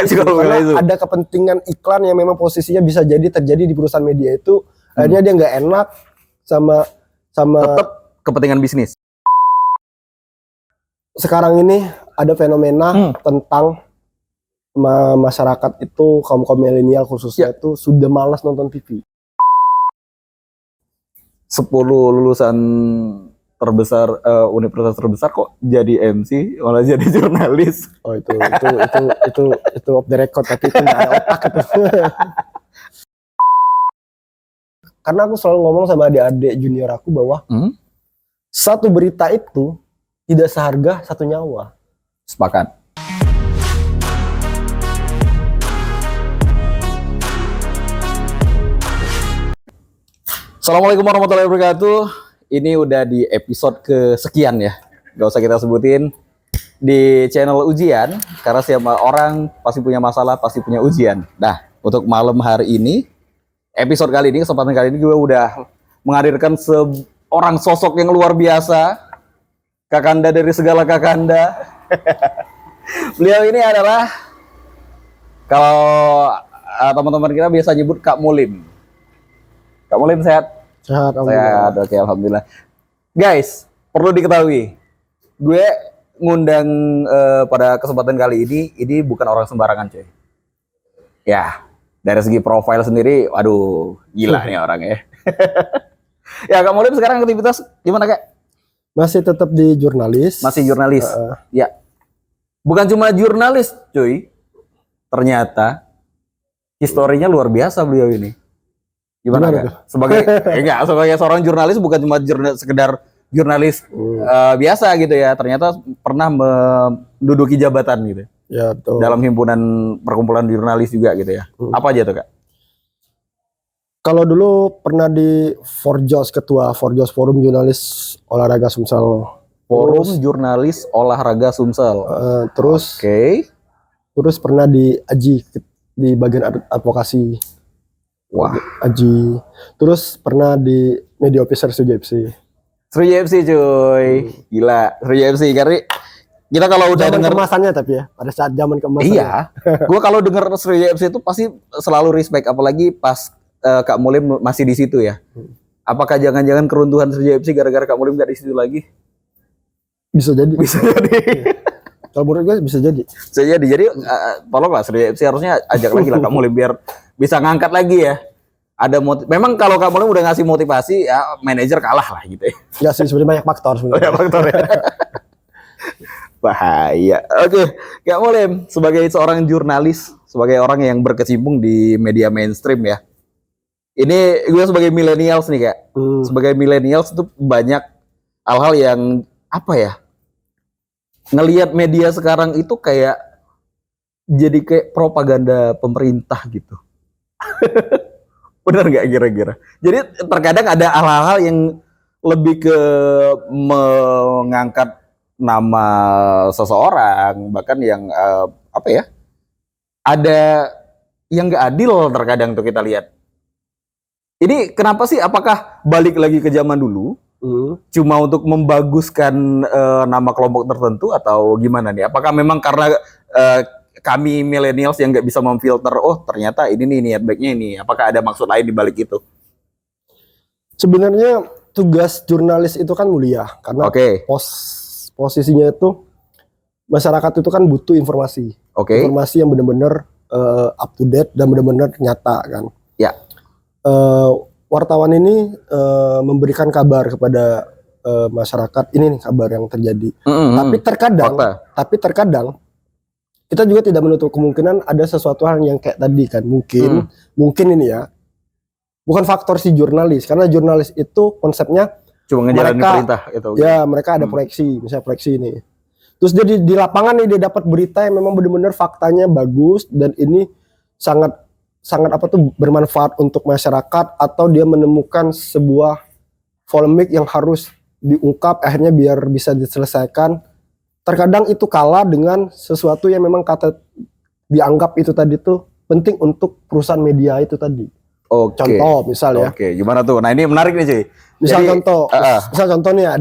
itu. Karena ada kepentingan iklan yang memang posisinya bisa jadi terjadi di perusahaan media itu. Akhirnya dia nggak enak sama tetap kepentingan bisnis. Sekarang ini ada fenomena tentang masyarakat itu, kaum milenial khususnya itu sudah malas nonton TV. 10 lulusan terbesar universitas terbesar kok jadi MC malah jadi jurnalis. Oh itu off the record, tapi itu nggak ada otak itu. Karena aku selalu ngomong sama adik-adik junior aku bahwa satu berita itu tidak seharga satu nyawa. Sepakat. Assalamualaikum warahmatullahi wabarakatuh. Ini udah di episode kesekian ya. Gak usah kita sebutin di channel ujian, karena setiap orang pasti punya masalah, pasti punya ujian. Nah, untuk malam hari ini, episode kali ini, kesempatan kali ini gue udah menghadirkan seorang sosok yang luar biasa, kakanda dari segala kakanda. Beliau ini adalah, kalau teman-teman kita biasa nyebut Kak Mulim. Kak Mulim sehat? Sehat, sehat. Oke, alhamdulillah. Guys, perlu diketahui, gue ngundang pada kesempatan kali ini bukan orang sembarangan, coy. Ya, dari segi profil sendiri, waduh, gila nih orangnya. Ya, Kak Mulim sekarang aktivitas gimana, Kak? Masih tetap di jurnalis. Masih jurnalis. Ya. Bukan cuma jurnalis, cuy. Ternyata historinya luar biasa beliau ini. Gimana, Kak? Sebagai seorang jurnalis, bukan cuma sekedar jurnalis biasa gitu ya. Ternyata pernah menduduki jabatan gitu. Ya, betul. Dalam himpunan perkumpulan jurnalis juga gitu ya. Apa aja tuh, Kak? Kalau dulu pernah di Forjos, ketua Forjos Forum Jurnalis Olahraga Sumsel. Forum Jurnalis Olahraga Sumsel. Terus terus pernah di AJI, di bagian advokasi. Wah, AJI. Terus pernah di Media Officer Sriwijaya FC. Sriwijaya FC, cuy. Gila, Sriwijaya FC. Karena kita kalau udah zaman denger kemasannya, tapi ya pada saat zaman kemasannya. Iya. Gue kalau denger Sriwijaya FC itu pasti selalu respect, apalagi pas Kak Mulim masih di situ ya. Apakah jangan-jangan keruntuhan Sriwijaya FC gara-gara Kak Mulim nggak di situ lagi? Bisa jadi. Bisa jadi. Kalau menurut gue bisa jadi. Bisa jadi. Jadi tolonglah Sriwijaya FC harusnya ajak lagi lah Kak Mulim biar bisa ngangkat lagi ya. Ada memang kalau Kak Mulim udah ngasih motivasi ya, manajer kalah lah gitu ya. Ya sih, sebenarnya banyak faktor sebenarnya. Banyak faktor ya. Bahaya. Oke, Kak Mulim sebagai seorang jurnalis, sebagai orang yang berkecimpung di media mainstream ya. Ini gue sebagai millennials nih, Kak. Sebagai millennials itu banyak hal-hal yang apa ya? Ngelihat media sekarang itu kayak jadi kayak propaganda pemerintah gitu. Bener nggak kira-kira? Jadi terkadang ada hal-hal yang lebih ke mengangkat nama seseorang, bahkan yang apa ya? Ada yang nggak adil terkadang tuh kita lihat. Ini kenapa sih? Apakah balik lagi ke zaman dulu? Cuma untuk membaguskan nama kelompok tertentu atau gimana nih? Apakah memang karena kami millennials yang nggak bisa memfilter, oh ternyata ini nih niat baiknya ini. Apakah ada maksud lain di balik itu? Sebenarnya tugas jurnalis itu kan mulia, karena posisinya itu masyarakat itu kan butuh informasi. Informasi yang benar-benar up to date dan benar-benar nyata kan. Ya. Wartawan ini memberikan kabar kepada masyarakat, ini nih kabar yang terjadi. Tapi terkadang kita juga tidak menutup kemungkinan ada sesuatu hal yang kayak tadi kan, mungkin ini ya bukan faktor si jurnalis, karena jurnalis itu konsepnya cuma ngejalanin perintah gitu. Ya, mereka ada proyeksi, misalnya proyeksi ini. Terus dia di lapangan nih dia dapat berita yang memang benar-benar faktanya bagus dan ini sangat bermanfaat untuk masyarakat, atau dia menemukan sebuah polemik yang harus diungkap akhirnya biar bisa diselesaikan. Terkadang itu kalah dengan sesuatu yang memang dianggap itu tadi tuh penting untuk perusahaan media itu tadi. Contoh misalnya. Gimana tuh? Nah ini menarik nih, cuy. Misal contohnya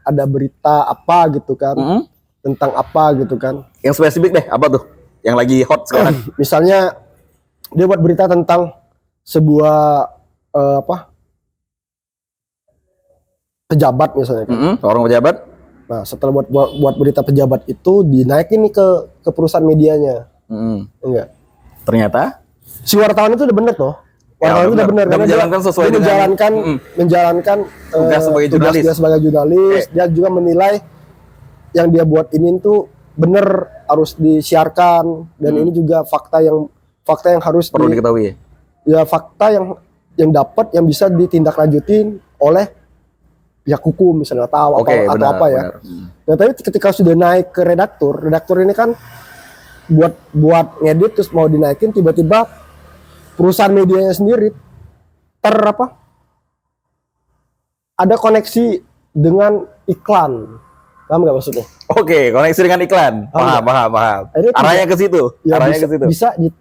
ada berita apa gitu kan, tentang apa gitu kan. Yang spesifik deh, apa tuh? yang lagi hot sekarang? Misalnya dia buat berita tentang sebuah pejabat misalnya kan. Orang pejabat. Nah, setelah buat berita pejabat itu dinaikin nih ke perusahaan medianya. Enggak. Ternyata si wartawan itu udah bener tuh. Wartawan itu udah bener karena menjalankan sesuai dengan menjalankan tugas sebagai jurnalis. Dia juga menilai yang dia buat ini tuh bener, harus disiarkan, dan ini juga fakta yang harus perlu diketahui. Ya fakta yang dapat, yang bisa ditindaklanjutin oleh pihak hukum misalnya, atau apa ya. Nah, tapi ketika sudah naik ke redaktur ini kan buat ngedit terus mau dinaikin, tiba-tiba perusahaan medianya sendiri ada koneksi dengan iklan. Paham nggak maksudnya? Oke, koneksi dengan iklan. Paham. Arahnya ke situ. Ya, bisa di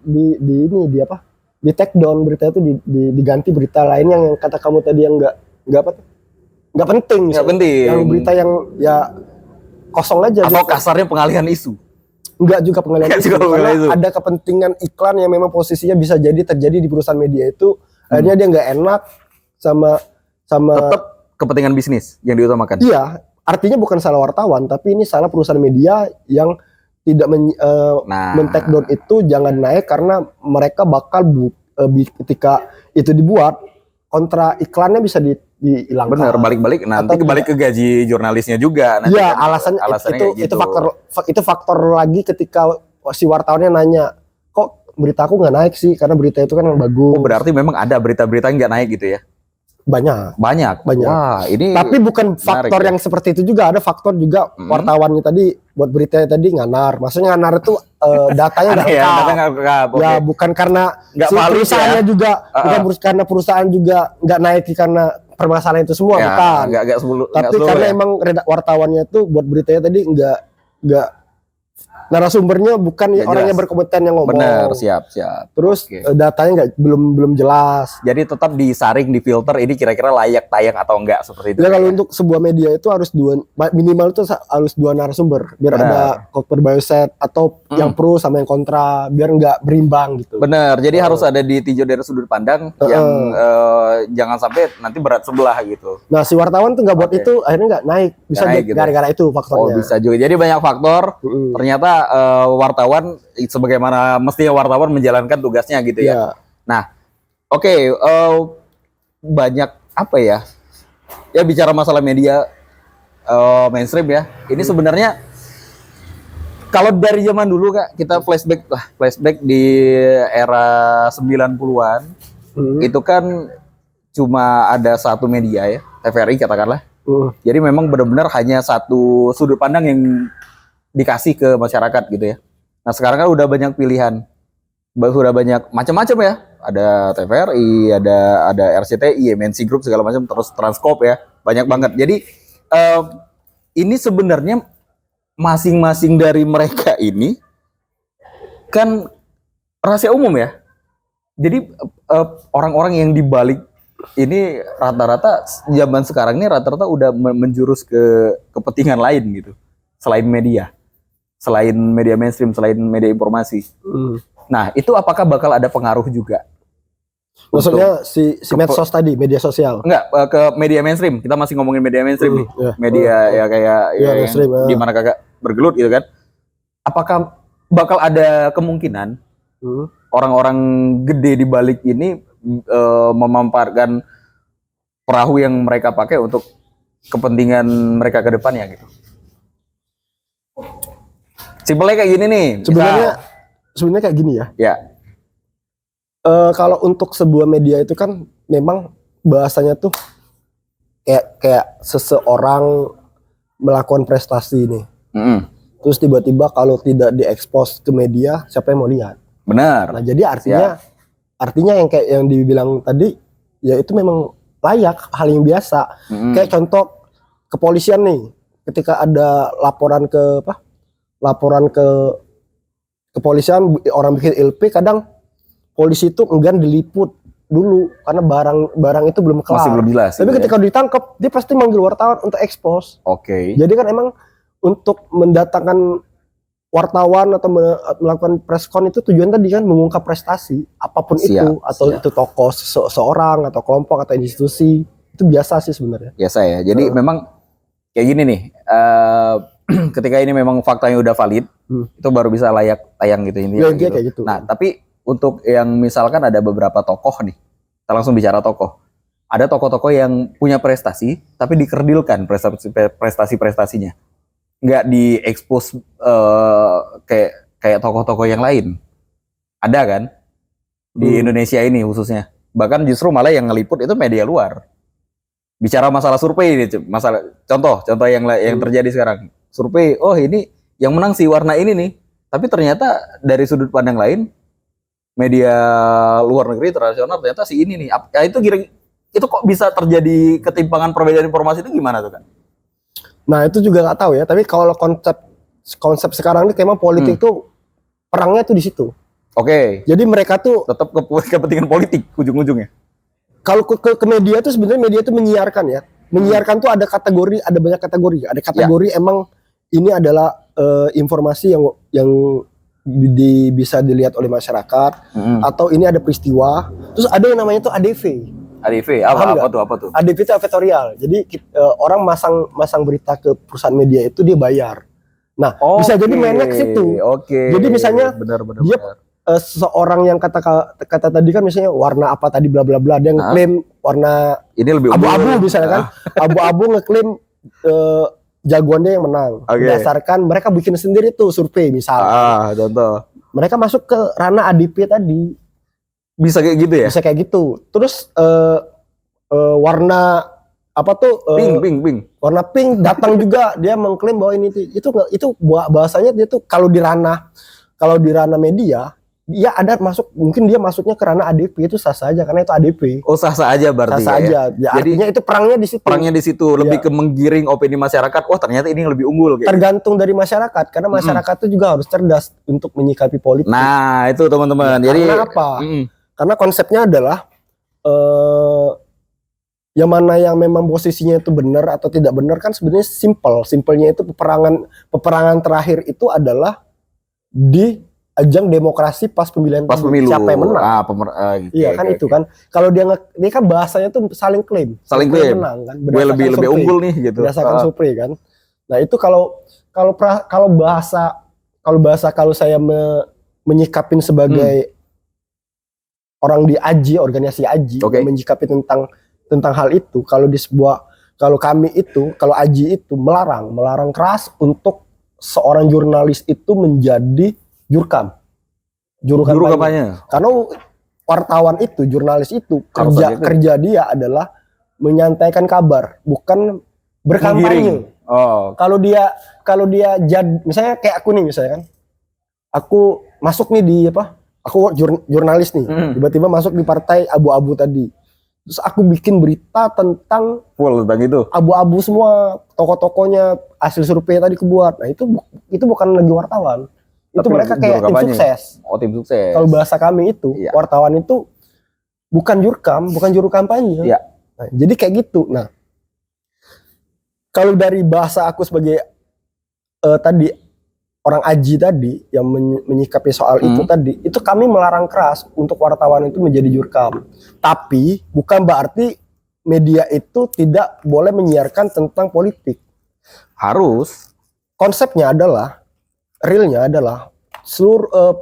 take down berita itu, diganti berita lain yang kata kamu tadi yang nggak penting. Yang berita yang ya kosong aja. Atau kasarnya pengalihan isu. Enggak juga pengalihan isu. Karena ada kepentingan iklan yang memang posisinya bisa jadi terjadi di perusahaan media itu. Akhirnya dia nggak enak sama tetap kepentingan bisnis yang diutamakan. Iya, artinya bukan salah wartawan, tapi ini salah perusahaan media yang tidak men-take down itu, jangan naik karena mereka bakal ketika itu dibuat kontra iklannya bisa dihilangkan. Bener, balik-balik nanti balik ke gaji jurnalisnya juga. Iya, alasannya itu faktor lagi ketika si wartawannya nanya, kok berita aku nggak naik sih, karena berita itu kan yang bagus. Oh, berarti memang ada berita-berita yang nggak naik gitu ya? Banyak. Wah, ini tapi bukan faktor yang seperti itu juga, ada faktor juga wartawannya tadi buat beritanya tadi nganar. Maksudnya nganar itu datanya nggak lengkap. Ya bukan karena si perusahaannya juga, bukan karena perusahaan juga nggak naik karena permasalahan itu semua, bukan. Tapi karena emang wartawannya tuh buat beritanya tadi nggak narasumbernya bukan orang yang berkompeten yang ngomong. Bener, siap. Terus datanya belum jelas. Jadi tetap disaring, difilter, ini kira-kira layak tayang atau enggak, seperti itu. Ya, kalau untuk sebuah media itu harus minimal itu harus dua narasumber, biar ada cover bioset atau yang pro sama yang kontra, biar nggak berimbang gitu. Bener, jadi harus ada ditinjau dari sudut pandang yang jangan sampai nanti berat sebelah gitu. Nah, si wartawan tuh nggak buat itu, akhirnya nggak naik. Bisa gara-gara itu faktornya. Oh, bisa juga. Jadi banyak faktor. Ternyata wartawan sebagaimana mestinya wartawan menjalankan tugasnya gitu ya. Nah, banyak apa ya? Ya bicara masalah media mainstream ya. Ini sebenarnya kalau dari zaman dulu Kak, kita flashback di era 90-an. Itu kan cuma ada satu media ya, TVRI katakanlah. Jadi memang benar-benar hanya satu sudut pandang yang dikasih ke masyarakat gitu ya. Nah sekarang kan udah banyak pilihan, udah banyak macam-macam ya. Ada TVRI, ada RCTI, MNC Group segala macam, terus Transkop ya, banyak banget. Jadi ini sebenarnya masing-masing dari mereka ini kan rahasia umum ya. Jadi orang-orang yang dibalik ini rata-rata zaman sekarang ini rata-rata udah menjurus ke kepentingan lain gitu, selain media. Selain media mainstream, selain media informasi. Nah, itu apakah bakal ada pengaruh juga? Maksudnya si medsos tadi, media sosial? Enggak, ke media mainstream. Kita masih ngomongin media mainstream nih. Media ya kayak mainstream, di mana Kakak bergelut gitu kan. Apakah bakal ada kemungkinan orang-orang gede di balik ini memamparkan perahu yang mereka pakai untuk kepentingan mereka ke depannya gitu? Simpelnya kayak gini nih. Sebenarnya kayak gini ya. Ya. Kalau untuk sebuah media itu kan memang bahasanya tuh kayak seseorang melakukan prestasi nih. Terus tiba-tiba kalau tidak diekspos ke media, siapa yang mau lihat? Benar. Nah, jadi artinya yang kayak yang dibilang tadi, ya itu memang layak, hal yang biasa. Kayak contoh kepolisian nih, ketika ada laporan ke kepolisian, orang bikin LP, kadang polisi itu enggan diliput dulu karena barang itu belum kelar. Masih belum jelas. Tapi ketika ditangkap, dia pasti manggil wartawan untuk expose. Oke. Jadi kan emang untuk mendatangkan wartawan atau melakukan press con itu tujuan tadi kan mengungkap prestasi apapun itu, atau itu tokoh seorang atau kelompok atau institusi, itu biasa sih sebenarnya. Biasa ya. Jadi memang kayak gini nih, ketika ini memang faktanya udah valid, itu baru bisa layak tayang gitu intinya. Gitu. Kayak gitu. Nah, tapi untuk yang misalkan ada beberapa tokoh nih, kita langsung bicara tokoh. Ada tokoh-tokoh yang punya prestasi, tapi dikerdilkan prestasi-prestasinya. Nggak diekspos kayak tokoh-tokoh yang lain. Ada kan? Di Indonesia ini khususnya. Bahkan justru malah yang ngeliput itu media luar. Bicara masalah survei ini, masalah contoh yang terjadi sekarang. Survei, oh ini yang menang si warna ini nih. Tapi ternyata dari sudut pandang lain, media luar negeri internasional ternyata si ini nih. Ya itu kok bisa terjadi ketimpangan perbedaan informasi itu gimana tuh kan? Nah itu juga nggak tahu ya. Tapi kalau konsep sekarang ini memang politik tuh perangnya tuh di situ. Oke. Jadi mereka tuh tetap kepentingan politik ujung-ujungnya. Kalau ke media tuh sebenarnya media tuh menyiarkan ya. Menyiarkan tuh ada kategori, ada banyak kategori. Ada kategori emang ini adalah informasi yang bisa dilihat oleh masyarakat, atau ini ada peristiwa. Terus ada yang namanya tuh ADV. ADV apa tuh? ADV itu advertorial. Jadi orang masang berita ke perusahaan media itu dia bayar. Nah, bisa jadi mainnya ke situ. Jadi misalnya dia seseorang yang kata tadi kan misalnya warna apa tadi bla bla bla, dia ngeklaim warna ini lebih abu-abu misalnya kan. Abu-abu ngeklaim jagoan dia yang menang. Berdasarkan mereka bikin sendiri tuh survei misalnya. Contoh. Mereka masuk ke ranah ADV tadi. Bisa kayak gitu ya? Bisa kayak gitu. Terus warna apa tuh? Pink. Warna pink datang juga dia mengklaim bahwa ini itu bahasanya dia tuh kalau di ranah media dia ada mungkin dia masuknya ke ranah ADP, itu sah saja karena itu ADP. Oh sah aja berarti. Sah aja. Ya, artinya itu perangnya di situ. Lebih ke menggiring opini masyarakat. Wah ternyata ini yang lebih unggul. Tergantung dari masyarakat karena masyarakat itu juga harus cerdas untuk menyikapi politik. Nah itu teman-teman. Jadi karena apa? Karena konsepnya adalah yang mana yang memang posisinya itu benar atau tidak benar kan sebenarnya simpelnya itu peperangan terakhir itu adalah di ajang demokrasi pas pemilu siapa yang menang. Iya kan itu kan. Kalau dia kan bahasanya tuh saling klaim menang kan. Gue lebih unggul nih gitu. Berdasarkan survei kan. Nah itu kalau saya menyikapin sebagai orang di AJI, organisasi AJI, menyikapi tentang hal itu, kalau AJI itu melarang keras untuk seorang jurnalis itu menjadi juru kampanye. Karena wartawan itu, jurnalis itu kerja dia adalah menyantaikan kabar, bukan berkampanye. Kalau dia jadi misalnya kayak aku nih misalnya kan, aku masuk nih di aku jurnalis nih, tiba-tiba masuk di partai abu-abu tadi. Terus aku bikin berita tentang itu. Abu-abu semua, tokoh-tokohnya, hasil survei tadi kebuat. Nah, itu bukan lagi wartawan. Itu mereka kayak tim sukses. Tim sukses. Kalau bahasa kami itu, wartawan itu bukan juru kampanye. Iya. Nah, jadi kayak gitu. Nah, kalau dari bahasa aku sebagai tadi orang AJI tadi yang menyikapi soal itu tadi, itu kami melarang keras untuk wartawan itu menjadi jurkam. Tapi bukan berarti media itu tidak boleh menyiarkan tentang politik. Harus. Konsepnya adalah, realnya adalah seluruh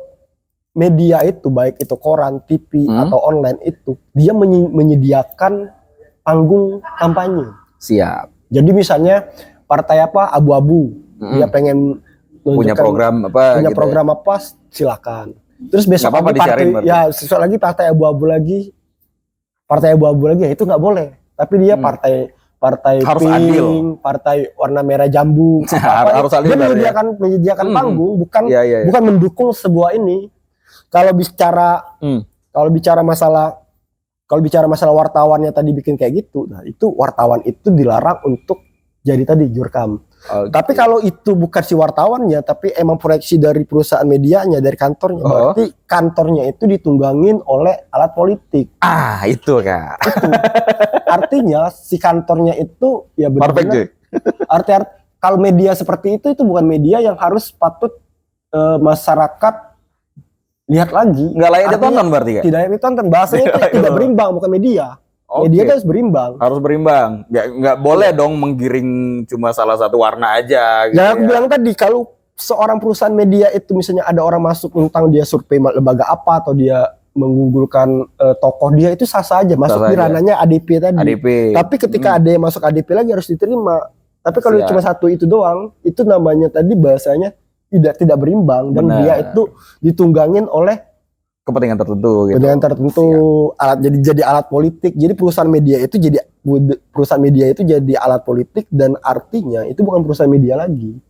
media itu, baik itu koran, TV atau online itu, dia menyediakan panggung kampanye. Siap. Jadi misalnya partai apa abu-abu, dia pengen punya program apa silakan. Terus besok partai abu-abu lagi ya itu nggak boleh. Tapi dia partai harus pink, adil. Partai warna merah jambu. Harus adil. Dia menyediakan panggung, bukan mendukung sebuah ini. Kalau bicara masalah wartawannya tadi bikin kayak gitu, nah itu wartawan itu dilarang untuk jadi tadi jurkam. Tapi kalau itu bukan si wartawannya, tapi emang proyeksi dari perusahaan medianya, dari kantornya, berarti kantornya itu ditunggangin oleh alat politik. Itu kan. Artinya si kantornya itu ya benar-benar. Kalau media seperti itu bukan media yang harus patut masyarakat lihat lagi. Nggak layak ditonton berarti kan? Tidak layak ditonton. Bahasanya itu tidak berimbang, bukan media. Media itu harus berimbang. Harus berimbang. Nggak boleh dong menggiring cuma salah satu warna aja. Gitu ya, aku bilang tadi, kalau seorang perusahaan media itu misalnya ada orang masuk tentang dia survei lembaga apa atau dia mengunggulkan tokoh dia, itu sah saja masuk di ranahnya ADP tadi. Tapi ketika ada yang masuk ADP lagi harus diterima. Tapi kalau cuma satu itu doang, itu namanya tadi bahasanya tidak berimbang. Dan dia itu ditunggangin oleh kepentingan tertentu gitu. Kepentingan tertentu, alat jadi alat politik. Jadi perusahaan media itu jadi alat politik, dan artinya itu bukan perusahaan media lagi.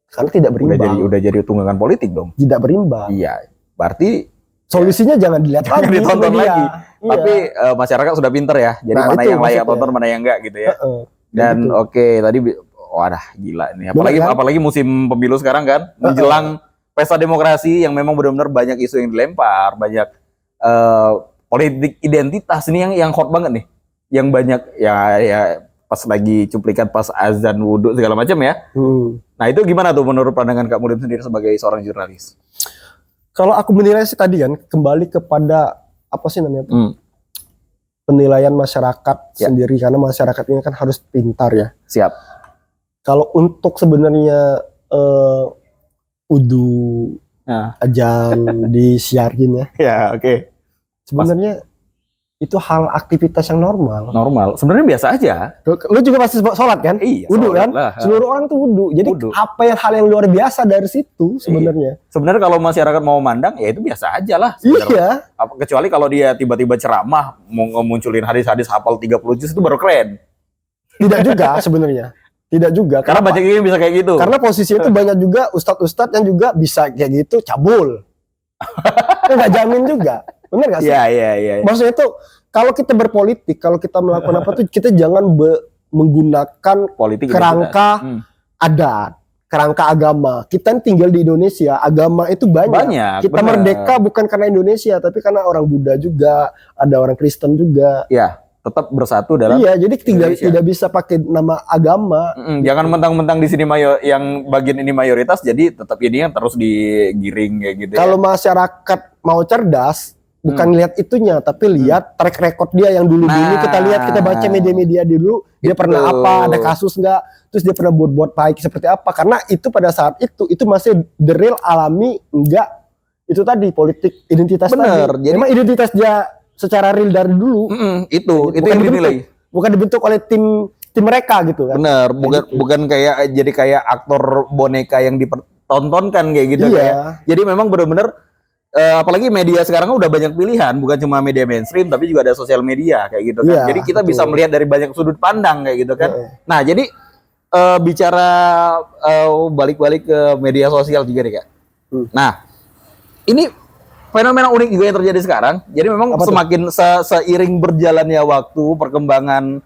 Karena tidak berimbang. Udah jadi tunggangan politik dong. Tidak berimbang. Iya. Berarti solusinya jangan dilihat lagi, ditonton lagi. Iya. Tapi masyarakat sudah pinter ya. Jadi mana yang layak tonton, mana yang enggak gitu ya. Dan tadi wadah gila nih. Apalagi musim pemilu sekarang kan, menjelang pesta demokrasi yang memang benar-benar banyak isu yang dilempar, banyak politik identitas ini yang hot banget nih. Yang banyak ya pas lagi cuplikan pas azan wudhu segala macam ya. Nah, itu gimana tuh menurut pandangan Kak Mudim sendiri sebagai seorang jurnalis? Kalau aku menilai sih tadi kan kembali kepada apa sih namanya tuh? Penilaian masyarakat sendiri, karena masyarakat ini kan harus pintar ya. Siap. Kalau untuk sebenarnya wudhu azan disiarin ya. Ya, oke. Sebenarnya itu hal aktivitas yang normal. Sebenarnya biasa aja. Lu juga pasti sholat kan? Iya. Wudhu kan? Seluruh orang tuh wudhu. Jadi apa hal yang luar biasa dari situ sebenarnya? Sebenarnya kalau masyarakat mau mandang ya itu biasa aja lah. Iya. Kecuali kalau dia tiba-tiba ceramah mau munculin hadis-hadis hafal 30 juz itu baru keren. Tidak juga sebenarnya. Tidak juga. Karena banyak yang bisa kayak gitu. Karena posisinya itu banyak juga ustadz-ustadz yang juga bisa kayak gitu cabul. Nggak jamin juga. Bener gak sih? Iya. Maksudnya itu kalau kita berpolitik, kalau kita melakukan apa tuh, kita jangan menggunakan politik kerangka adat, kerangka agama. Kita tinggal di Indonesia, agama itu banyak. Kita merdeka bukan karena Indonesia, tapi karena orang Buddha juga, ada orang Kristen juga. Iya, tetap bersatu dalam. Iya, jadi tidak bisa pakai nama agama. Jangan mentang-mentang di sini yang bagian ini mayoritas, jadi tetap ini yang terus digiring kayak gitu. Kalau masyarakat mau cerdas, bukan lihat itunya, tapi lihat track record dia yang dulu-dulu. Kita lihat, kita baca media-media dulu, dia pernah apa, ada kasus nggak, terus dia pernah buat baik seperti apa. Karena itu pada saat itu masih the real alami, enggak itu tadi politik identitas tadi. Jadi memang identitas dia secara real dari dulu. Itu yang dinilai. Bukan dibentuk oleh tim mereka gitu kan. Bener, bukan kayak jadi kayak aktor boneka yang dipertontonkan kayak gitu. Jadi memang benar-benar apalagi media sekarang udah banyak pilihan, bukan cuma media mainstream tapi juga ada sosial media kayak gitu kan. Jadi kita bisa melihat dari banyak sudut pandang kayak gitu kan. Nah, jadi bicara balik-balik ke media sosial juga nih Kak. Nah, ini fenomena unik juga yang terjadi sekarang. Jadi memang semakin seiring berjalannya waktu, perkembangan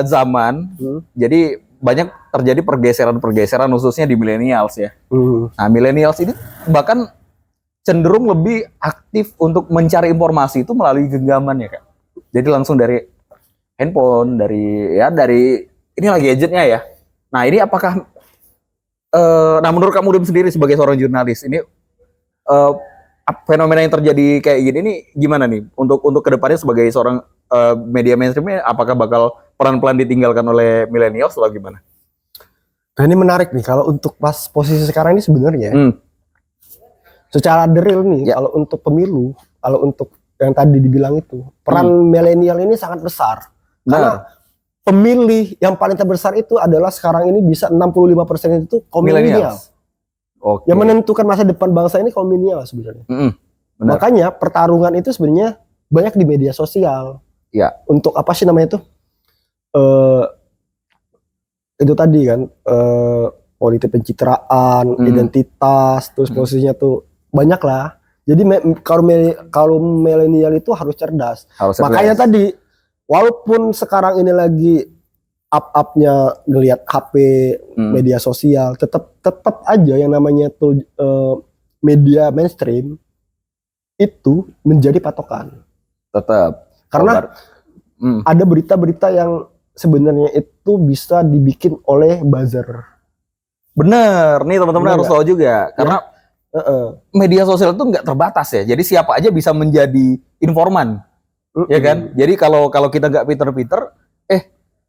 zaman, jadi banyak terjadi pergeseran khususnya di millennials ya. Nah, millennials ini bahkan cenderung lebih aktif untuk mencari informasi itu melalui genggaman ya Kak. Jadi langsung dari handphone, dari inilah gadgetnya ya. Nah, ini apakah menurut kamu sendiri sebagai seorang jurnalis ini fenomena yang terjadi kayak gini ini gimana nih untuk kedepannya sebagai seorang media mainstream, apakah bakal pelan-pelan ditinggalkan oleh millennials atau gimana? Nah, ini menarik nih kalau untuk pas posisi sekarang ini sebenarnya. Secara real nih, kalau untuk pemilu, kalau untuk yang tadi dibilang itu, peran milenial ini sangat besar. Karena pemilih yang paling terbesar itu adalah sekarang ini bisa 65% itu kaum milenial. Yang menentukan masa depan bangsa ini kaum milenial sebenarnya. Makanya pertarungan itu sebenarnya banyak di media sosial. Ya. Untuk apa sih namanya itu? Itu tadi kan, politik pencitraan, identitas, terus posisinya tuh banyak lah. Jadi kalau milenial itu harus cerdas. Makanya tadi walaupun sekarang ini lagi up-upnya ngelihat HP, media sosial, tetap aja yang namanya tuh media mainstream itu menjadi patokan. Tetap. Karena ada berita-berita yang sebenarnya itu bisa dibikin oleh buzzer. Bener, nih teman-teman harus tahu juga. Karena Media sosial itu nggak terbatas ya. Jadi siapa aja bisa menjadi informan, ya kan? Jadi kalau kita nggak pinter-pinter,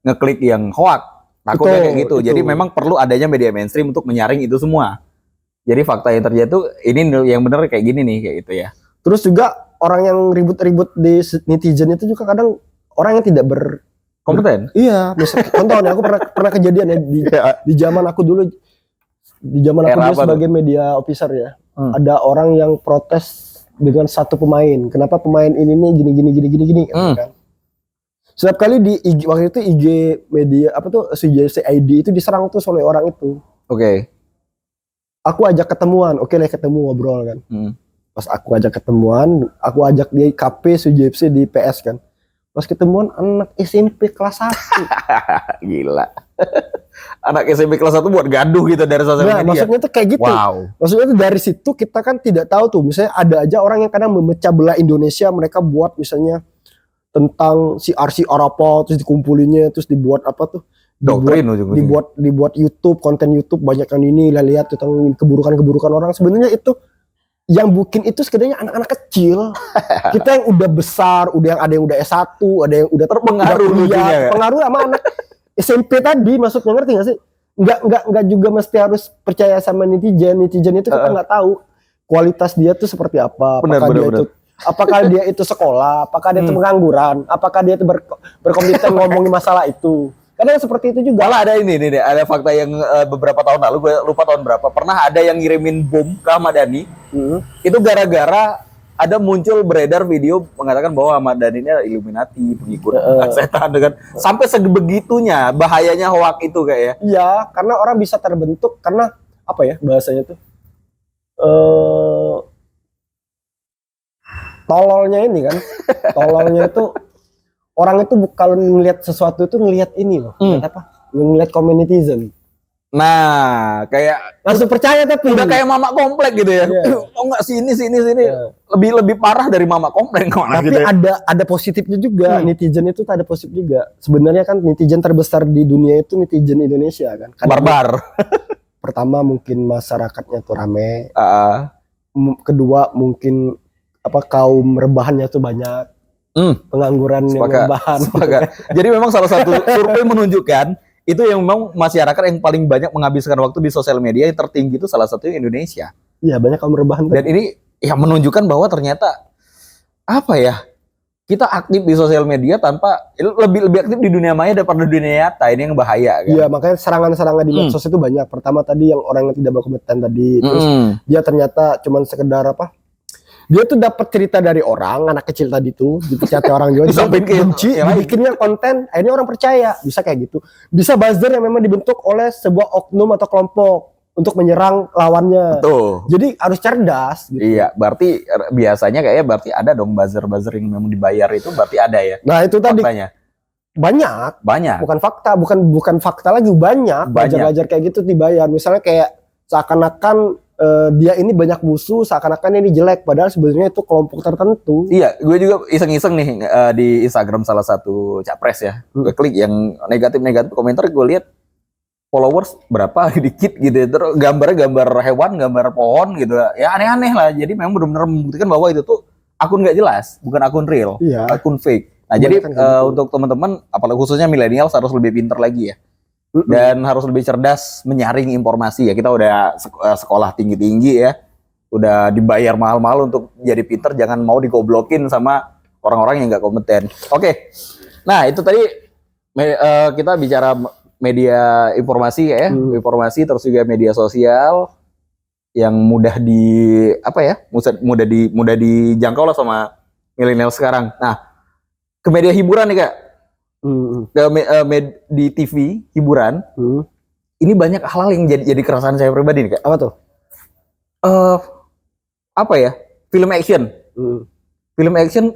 ngeklik yang hoax, takutnya kayak gitu. Jadi memang perlu adanya media mainstream untuk menyaring itu semua. Jadi fakta yang terjadi tuh ini yang bener kayak gini nih, kayak gitu ya. Terus juga orang yang ribut-ribut di netizen itu juga kadang orang yang tidak kompeten. Iya, misalnya contohnya aku pernah kejadian ya di zaman aku dulu, sebagai media officer ya. Ada orang yang protes dengan satu pemain. Kenapa pemain ini nih gini kan. Setiap kali di IG, waktu itu IG media CJC ID itu diserang tuh oleh orang itu. Oke. Aku ajak ketemuan, ketemu ngobrol kan. Pas aku ajak ketemuan, aku ajak dia KP CJC di PS kan. Pas ketemuan anak SMP kelas 1. Gila. Anak SMP kelas 1 buat gaduh gitu dari sosial media. Maksudnya tuh kayak gitu. Wow. Maksudnya tuh dari situ kita kan tidak tahu tuh. Misalnya ada aja orang yang kadang memecah belah Indonesia. Mereka buat misalnya tentang si apa, terus dikumpulinnya, terus dibuat apa tuh. Dibuat YouTube, konten YouTube. Banyak kan ini lihat tentang keburukan-keburukan orang. Sebenarnya itu yang bikin itu sebenarnya anak-anak kecil. Kita yang udah besar, ada yang udah S1, ada yang udah terpengaruh pengaruh sama anak SMP tadi, maksudnya ngerti gak sih? Enggak juga mesti harus percaya sama netizen itu kita nggak tahu kualitas dia tuh seperti apa. Apakah dia itu sekolah, apakah dia itu pengangguran, apakah dia itu berkompeten ngomongin masalah itu. Kadang seperti itu juga. Malah ada ada fakta yang beberapa tahun lalu, gue lupa tahun berapa, pernah ada yang ngirimin bom ke Ahmad Dhani. Itu gara-gara ada muncul beredar video mengatakan bahwa Ahmad Dhani ini Illuminati, pengikut setan, dengan sampai sebegitunya bahayanya hoax itu kayak ya. Iya, karena orang bisa terbentuk karena apa ya bahasanya tuh? Tololnya ini kan. Tololnya itu orang itu kalau ngelihat sesuatu itu ngelihat ini loh. Ngelihat netizen. Nah, kayak langsung percaya tapi udah kayak mama komplek gitu ya. Oh enggak sini. Lebih parah dari mama komplek. Tapi gitu ya. ada positifnya juga. Netizen itu ada positif juga. Sebenarnya kan netizen terbesar di dunia itu netizen Indonesia kan. Barbar. Pertama mungkin masyarakatnya tuh rame. Kedua mungkin kaum rebahannya tuh banyak. Pengangguran yang rebahan. Jadi memang salah satu survei menunjukkan itu yang memang masyarakat yang paling banyak menghabiskan waktu di sosial media yang tertinggi itu salah satunya Indonesia. Iya, banyak kaum rebahan. Dan ini ya menunjukkan bahwa ternyata apa ya, kita aktif di sosial media tanpa lebih aktif di dunia maya daripada dunia nyata. Ini yang bahaya kan. Iya, makanya serangan-serangan di medsos itu banyak. Pertama tadi yang orang yang tidak berkompeten tadi, terus dia ternyata cuman sekedar dia tuh dapat cerita dari orang, anak kecil tadi tuh, dipecat orang juga, benci, bikinnya konten, akhirnya orang percaya, bisa kayak gitu. Bisa buzzer yang memang dibentuk oleh sebuah oknum atau kelompok untuk menyerang lawannya. Betul. Jadi harus cerdas. Gitu. Iya, berarti biasanya kayaknya berarti ada dong buzzer yang memang dibayar itu berarti ada ya. Nah itu tadi. Faktanya. Banyak. Bukan fakta, bukan fakta lagi, banyak. Belajar kayak gitu dibayar. Misalnya kayak seakan-akan dia ini banyak musuh, seakan-akan ini jelek, padahal sebenarnya itu kelompok tertentu. Iya, gue juga iseng-iseng nih di Instagram salah satu capres ya. Gue klik yang negatif komentar, gue lihat followers berapa dikit gitu. Terus gambar hewan, gambar pohon gitu. Ya aneh-aneh lah. Jadi memang benar-benar membuktikan bahwa itu tuh akun nggak jelas, bukan akun real, akun fake. Nah, jadi untuk teman-teman, apalagi khususnya milenial harus lebih pintar lagi ya. Dan harus lebih cerdas menyaring informasi ya. Kita udah sekolah tinggi-tinggi ya, udah dibayar mahal-mahal untuk jadi pinter, jangan mau digoblokin sama orang-orang yang nggak kompeten. Oke. Nah itu tadi kita bicara media informasi ya, informasi, terus juga media sosial yang mudah dijangkau lah sama milenial sekarang. Nah, ke media hiburan nih Kak. Di TV hiburan ini banyak hal yang jadi keresahan saya pribadi nih Kak. Apa tuh? Film action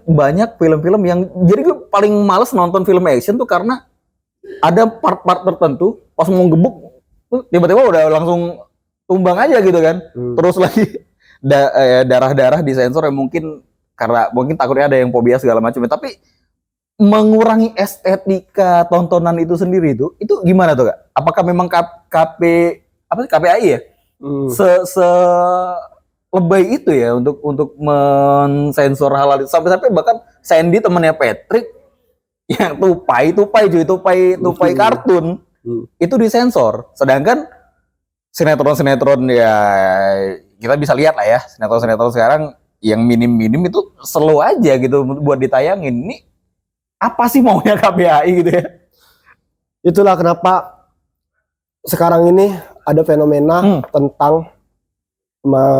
banyak film-film yang jadi gue paling males nonton film action tuh karena ada part-part tertentu pas mau gebuk tiba-tiba udah langsung tumbang aja gitu kan. Terus lagi darah-darah disensor yang mungkin takutnya ada yang fobia segala macam, tapi mengurangi estetika tontonan itu sendiri itu gimana tuh Kak? Apakah memang KPAI ya? lebay itu ya untuk mensensor hal itu. Sampai-sampai bahkan Sandy temennya Patrick yang tupai kartun itu disensor. Sedangkan sinetron ya kita bisa lihat lah ya, sinetron sekarang yang minim itu slow aja gitu buat ditayangin. Ini apa sih maunya KBHI gitu ya? Itulah kenapa sekarang ini ada fenomena tentang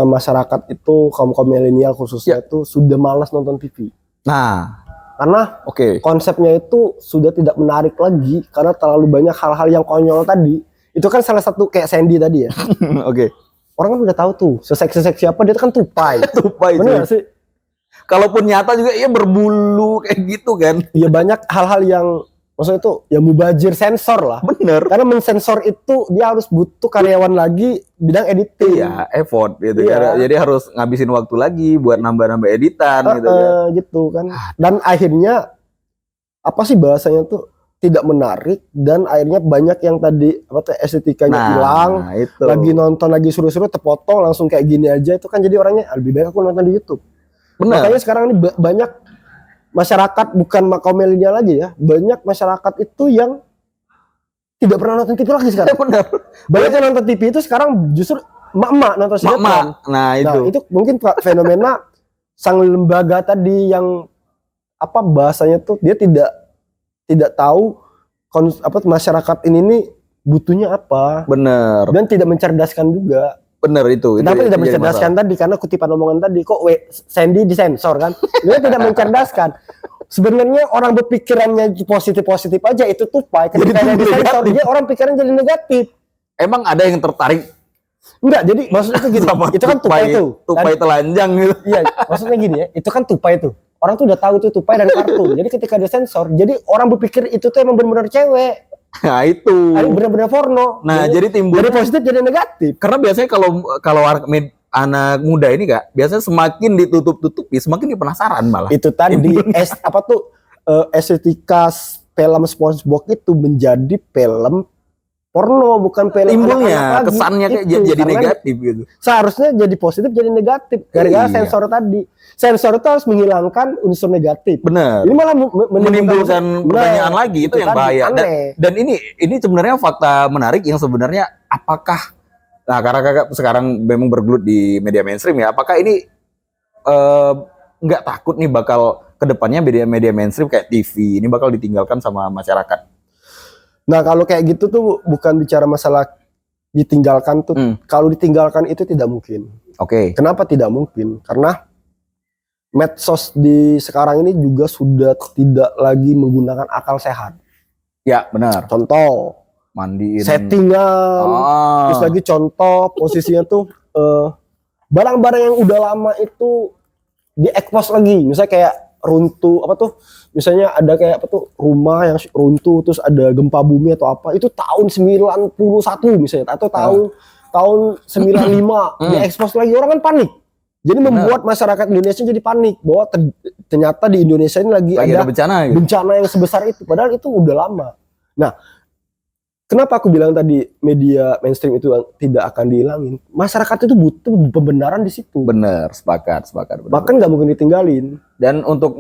masyarakat itu, kaum milenial khususnya itu sudah malas nonton TV. Nah, karena konsepnya itu sudah tidak menarik lagi karena terlalu banyak hal-hal yang konyol tadi. Itu kan salah satu kayak Sandy tadi ya. Orang kan udah tahu tuh, seseksi apa dia kan tupai. Bener gak sih? Kalaupun nyata juga ia berbulu kayak gitu kan. Iya, banyak hal-hal yang maksudnya itu ya mubazir sensor lah. Bener. Karena mensensor itu dia harus butuh karyawan lagi bidang editing. Iya, effort gitu kan. Jadi harus ngabisin waktu lagi buat nambah-nambah editan gitu kan. Gitu kan. Dan akhirnya apa sih bahasanya tuh tidak menarik, dan akhirnya banyak yang tadi estetikanya hilang. Lagi nonton lagi suruh-suruh terpotong langsung kayak gini aja, itu kan jadi orangnya lebih baik aku nonton di YouTube. Benar. Makanya sekarang ini banyak masyarakat, bukan kaum milenial lagi ya, banyak masyarakat itu yang tidak pernah nonton TV lagi sekarang. Benar. Banyak yang nonton TV itu sekarang justru emak-emak nonton sinetron. Nah, itu mungkin fenomena sang lembaga tadi yang apa bahasanya tuh dia tidak tahu masyarakat ini nih butuhnya apa. Bener. Dan tidak mencerdaskan juga. Bener itu. Kenapa tidak mencerdaskan tadi? Karena kutipan omongan tadi kok Sandy disensor kan? Dia tidak mencerdaskan. Sebenarnya orang berpikirannya positif aja itu tupai. Ketika dia disensor, dia orang pikirannya jadi negatif. Emang ada yang tertarik? Enggak, jadi maksudnya itu gini. Itu kan tupai itu. Tupai telanjang gitu. Iya, maksudnya gini ya. Itu kan tupai itu. Orang tuh udah tahu itu tupai dari kartun. Jadi ketika disensor, jadi orang berpikir itu tuh emang benar-benar cewek. Nah itu. Benar-benar porno. Nah jadi timbul dari positif jadi negatif. Karena biasanya kalau anak muda ini Kak, biasanya semakin ditutup-tutupi, semakin dia penasaran malah. Itu tadi estetika film SpongeBob itu menjadi film porno, bukan film timbulnya kesannya kayak jadi negatif gitu. Seharusnya jadi positif jadi negatif gara-gara sensor tadi. Sensor itu harus menghilangkan unsur negatif. Benar. Ini malah menimbulkan pertanyaan lagi, itu yang bahaya. Dan ini sebenarnya fakta menarik yang sebenarnya apakah karena Kakak sekarang memang bergelut di media mainstream ya, apakah ini nggak takut nih bakal kedepannya media mainstream kayak TV ini bakal ditinggalkan sama masyarakat? Nah kalau kayak gitu tuh bukan bicara masalah ditinggalkan tuh. Kalau ditinggalkan itu tidak mungkin. Kenapa tidak mungkin? Karena medsos di sekarang ini juga sudah tidak lagi menggunakan akal sehat. Ya benar. Contoh mandiin settingan, terus lagi contoh posisinya tuh barang-barang yang udah lama itu diekspos lagi. Misalnya kayak runtuh misalnya ada kayak rumah yang runtuh terus ada gempa bumi atau apa, itu tahun 91 misalnya, atau tahun 95 diekspos lagi, orang kan panik. Jadi membuat masyarakat Indonesia jadi panik bahwa ternyata di Indonesia ini lagi ada bencana yang sebesar itu, padahal itu udah lama. Nah, kenapa aku bilang tadi media mainstream itu tidak akan dihilangin? Masyarakat itu butuh pembenaran di situ. Bener, sepakat. Bener. Bahkan nggak mungkin ditinggalin. Dan untuk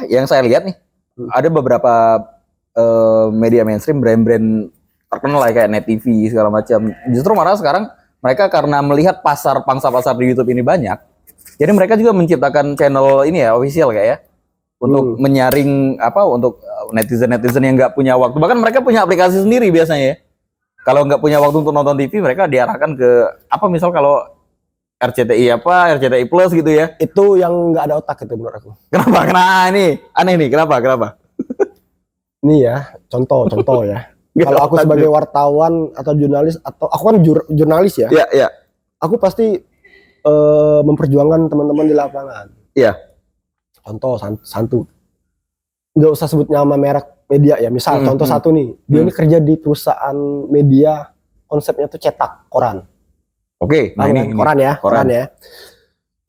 yang saya lihat nih, ada beberapa media mainstream, brand-brand terkenal kayak Net TV segala macam. Justru malah sekarang mereka karena melihat pangsa pasar di YouTube ini banyak, jadi mereka juga menciptakan channel ini ya, official kayak ya. Untuk menyaring untuk netizen yang nggak punya waktu, bahkan mereka punya aplikasi sendiri biasanya ya. Kalau nggak punya waktu untuk nonton TV, mereka diarahkan ke misal kalau RCTI RCTI Plus gitu ya. Itu yang nggak ada otak itu menurut aku. Kenapa? Ini aneh nih. Kenapa? Nih ya, contoh ya. Kalau aku sebagai wartawan atau jurnalis, atau aku kan jurnalis ya. Iya. Aku pasti memperjuangkan teman-teman di lapangan. Iya. Contoh Santu, nggak usah sebut nama merek media ya, misal contoh satu nih, dia ini kerja di perusahaan media, konsepnya tuh cetak koran. Nah ini koran ya.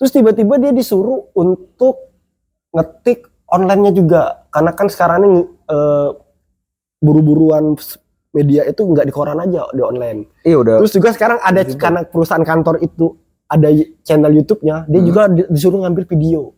Terus tiba-tiba dia disuruh untuk ngetik online-nya juga, karena kan sekarang ini buru-buruan media itu nggak di koran aja, di online. Iya udah. Terus juga sekarang ada karena perusahaan kantor itu ada channel YouTube-nya, dia juga disuruh ngambil video.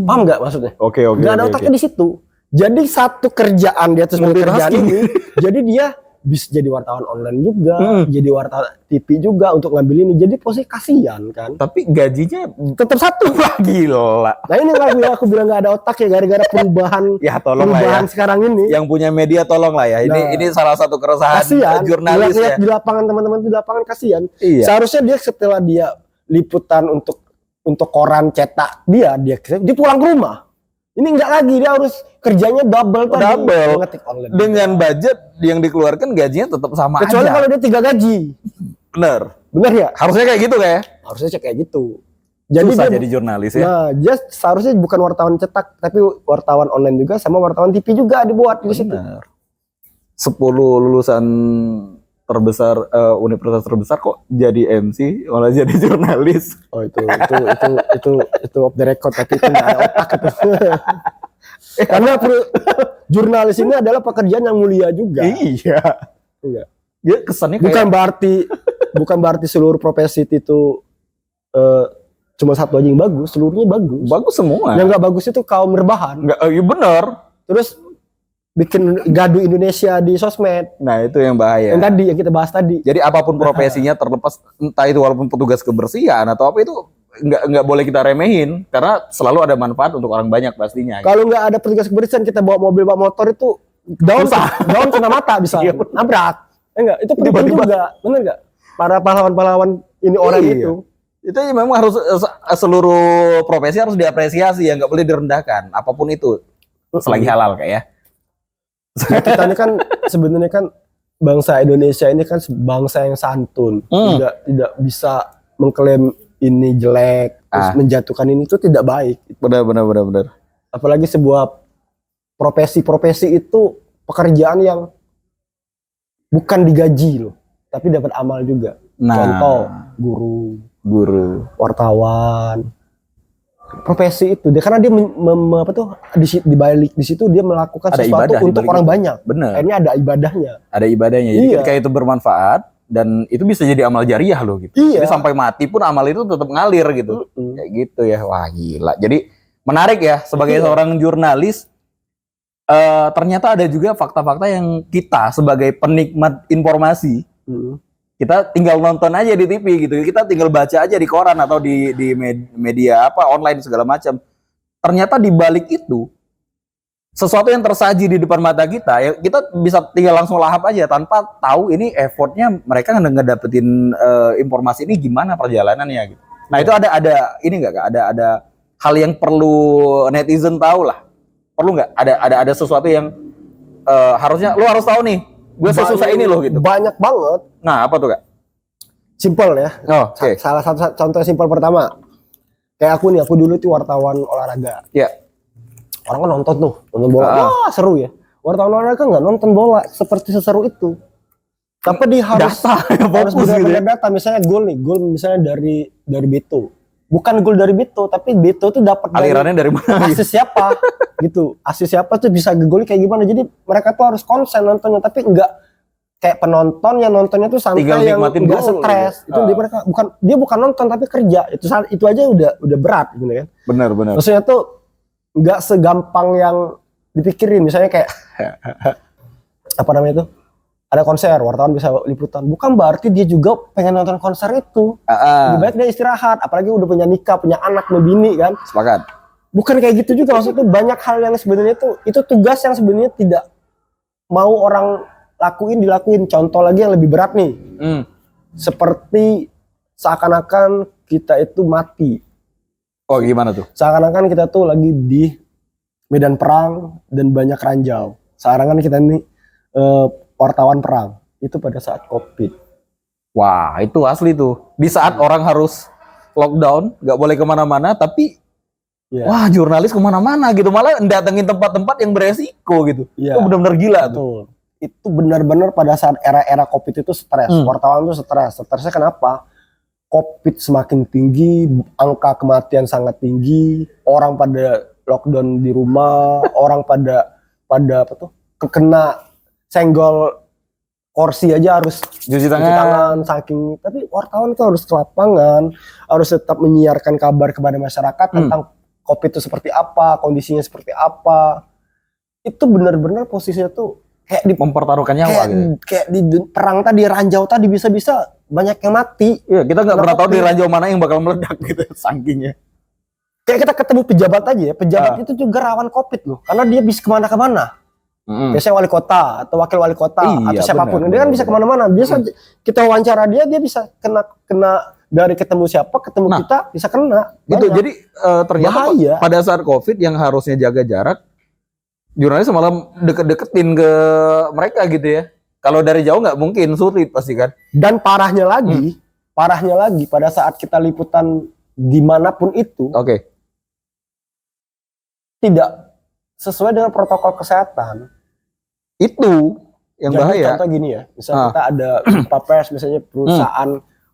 Paham nggak maksudnya? Oke. Nggak ada otaknya di situ. Jadi satu kerjaan dia terus kerjaan ini, jadi dia bisa jadi wartawan online juga, jadi wartawan TV juga untuk ngambil ini. Jadi posisi kasihan kan. Tapi gajinya tetap satu. Wah gila. Nah ini aku bilang nggak ada otak ya gara-gara perubahan. Ya tolong perubahan lah ya. sekarang ini. Yang punya media tolong lah ya. Ini salah satu keresahan jurnalis ya. Di lapangan teman-teman di lapangan kasihan. Iya. Seharusnya dia setelah dia liputan untuk koran cetak dia pulang ke rumah. Ini enggak lagi, dia harus kerjanya double ngetik online. Dengan budget yang dikeluarkan gajinya tetap sama kecuali aja. Kalau dia 3 gaji. Bener ya? Harusnya kayak gitu kayak. Harusnya kayak gitu. Jadi susah jadi jurnalis ya. Nah, dia seharusnya bukan wartawan cetak tapi wartawan online juga sama wartawan TV juga dibuat di situ. 10 lulusan terbesar universitas terbesar kok jadi MC malah jadi jurnalis. Oh itu off the record tapi itu nggak ada otak itu. Karena jurnalis ini adalah pekerjaan yang mulia juga. Iya. Ya kesannya kayak bukan berarti seluruh profesi itu cuma satu aja yang bagus, seluruhnya bagus. Bagus semua. Yang nggak bagus itu kaum rebahan. Nggak, iya benar. Terus bikin gaduh Indonesia di sosmed. Nah itu yang bahaya. Yang kita bahas tadi. Jadi apapun profesinya terlepas entah itu walaupun petugas kebersihan atau apa itu nggak boleh kita remehin karena selalu ada manfaat untuk orang banyak pastinya. Kalau nggak ada petugas kebersihan kita bawa mobil bawa motor itu daun kena mata bisa nabrak. Enggak, itu penting juga. Benar nggak? Para pahlawan-pahlawan ini orang itu. Itu memang harus seluruh profesi harus diapresiasi ya, nggak boleh direndahkan apapun itu selagi halal kayak ya. Ya, kita ini kan sebenarnya kan bangsa Indonesia ini kan bangsa yang santun, tidak bisa mengklaim ini jelek, terus menjatuhkan ini itu tidak baik. Benar. Apalagi sebuah profesi itu pekerjaan yang bukan digaji loh, tapi dapat amal juga. Contoh guru, wartawan. Profesi itu dia karena dia di balik di situ dia melakukan ada sesuatu untuk orang banyak. Bener. Akhirnya ada ibadahnya. Jadi ketika itu bermanfaat dan itu bisa jadi amal jariah loh gitu. Jadi sampai mati pun amal itu tetap ngalir gitu. Kayak gitu ya. Wah gila. Jadi menarik ya sebagai seorang jurnalis ternyata ada juga fakta-fakta yang kita sebagai penikmat informasi kita tinggal nonton aja di TV gitu, kita tinggal baca aja di koran atau di media apa online segala macam. Ternyata di balik itu sesuatu yang tersaji di depan mata kita, ya kita bisa tinggal langsung lahap aja tanpa tahu ini effortnya mereka ngedapetin informasi ini gimana perjalanannya gitu. Nah itu ada ini nggak Kak? Ada hal yang perlu netizen tahu lah. Perlu nggak? Ada sesuatu yang harusnya lu harus tahu nih. Gue sesusah ini loh gitu. Banyak banget. Nah apa tuh Kak? Simpel ya. Oke. Salah satu contoh simpel pertama. Kayak aku dulu itu wartawan olahraga. Iya. Orang kan nonton bola. Wah seru ya. Wartawan olahraga nggak nonton bola seperti seseru itu. Tapi dia harus benar-benar data. Misalnya gol misalnya dari Beto. Bukan gol dari Beto, tapi Beto tuh dapat alirannya dari mana? Asis siapa? Gitu. Asis siapa tuh bisa ngegol kayak gimana? Jadi mereka tuh harus konsen nontonnya, tapi enggak kayak penonton yang nontonnya tuh santai yang enggak stres. Itu dia bukan nonton tapi kerja. Itu aja udah berat gitu kan. Benar. Maksudnya tuh enggak segampang yang dipikirin. Misalnya kayak apa namanya itu? Ada konser, wartawan bisa liputan. Bukan berarti dia juga pengen nonton konser itu. Lebih baik dia istirahat. Apalagi udah punya nikah, punya anak, punya bini kan. Sepakat. Bukan kayak gitu juga. Maksudnya banyak hal yang sebenarnya itu tugas yang sebenarnya tidak mau orang dilakuin. Contoh lagi yang lebih berat nih. Seperti seakan-akan kita itu mati. Oh gimana tuh? Seakan-akan kita tuh lagi di medan perang dan banyak ranjau. Seakan-akan kita ini wartawan perang itu pada saat COVID. Wah itu asli tuh. Di saat orang harus lockdown, nggak boleh kemana-mana, tapi wah jurnalis kemana-mana gitu, malah datengin tempat-tempat yang beresiko gitu. Itu benar-benar gila tuh. Itu benar-benar pada saat era-era COVID itu stres. Wartawan tuh stres. Stresnya kenapa? COVID semakin tinggi, angka kematian sangat tinggi, orang pada lockdown di rumah, orang pada apa tuh kena senggol kursi aja harus cuci tangan. Saking, tapi wartawan itu harus ke lapangan, harus tetap menyiarkan kabar kepada masyarakat tentang COVID itu seperti apa, kondisinya seperti apa. Itu benar-benar posisinya tuh kayak di mempertaruhkan nyawa gitu. Kayak di perang tadi, ranjau tadi bisa-bisa banyak yang mati. Iya, kita nggak pernah tahu di ranjau mana yang bakal meledak gitu, sakingnya. Kayak kita ketemu pejabat aja ya, pejabat itu juga rawan COVID loh, karena dia bisa kemana-kemana. Biasanya wali kota atau wakil wali kota atau siapapun, dia kan bisa kemana-mana. Biasa kita wawancara dia bisa kena dari ketemu siapa, ketemu kita bisa kena. Gitu. Jadi ternyata pada saat COVID yang harusnya jaga jarak, jurnalis malah deket-deketin ke mereka gitu ya. Kalau dari jauh nggak mungkin, sulit pasti kan. Dan parahnya lagi pada saat kita liputan dimanapun itu, tidak sesuai dengan protokol kesehatan. Itu yang bahaya. Contoh gini ya, misalnya kita ada jumpa pers, misalnya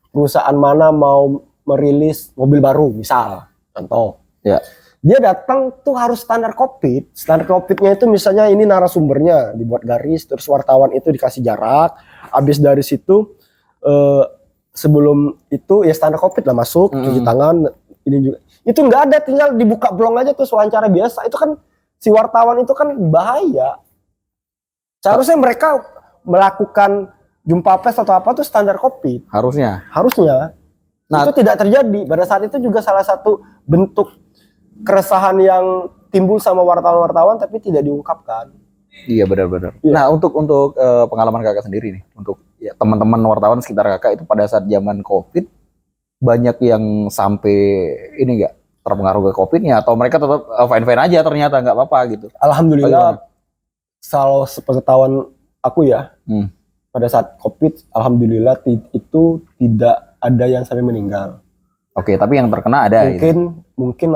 perusahaan mana mau merilis mobil baru, misal, contoh. Ya. Dia datang tuh harus standar COVID. Standar COVID-nya itu misalnya ini narasumbernya dibuat garis, terus wartawan itu dikasih jarak. Habis dari situ sebelum itu ya standar COVID lah masuk, cuci tangan, ini juga. Itu nggak ada, tinggal dibuka blong aja tuh wawancara biasa. Itu kan si wartawan itu kan bahaya. Seharusnya mereka melakukan jumpa pers atau apa tuh standar COVID. Harusnya. Nah, itu tidak terjadi. Pada saat itu juga salah satu bentuk keresahan yang timbul sama wartawan-wartawan tapi tidak diungkapkan. Iya, benar-benar. Ya. Nah, untuk pengalaman kakak sendiri nih, untuk ya, teman-teman wartawan sekitar kakak itu pada saat zaman COVID banyak yang sampai ini enggak terpengaruh ke COVID-nya atau mereka tetap fine-fine aja ternyata nggak apa-apa gitu. Alhamdulillah. Kalau sepengetahuan aku ya, pada saat COVID, alhamdulillah itu tidak ada yang sampai meninggal. Oke, tapi yang terkena ada. Mungkin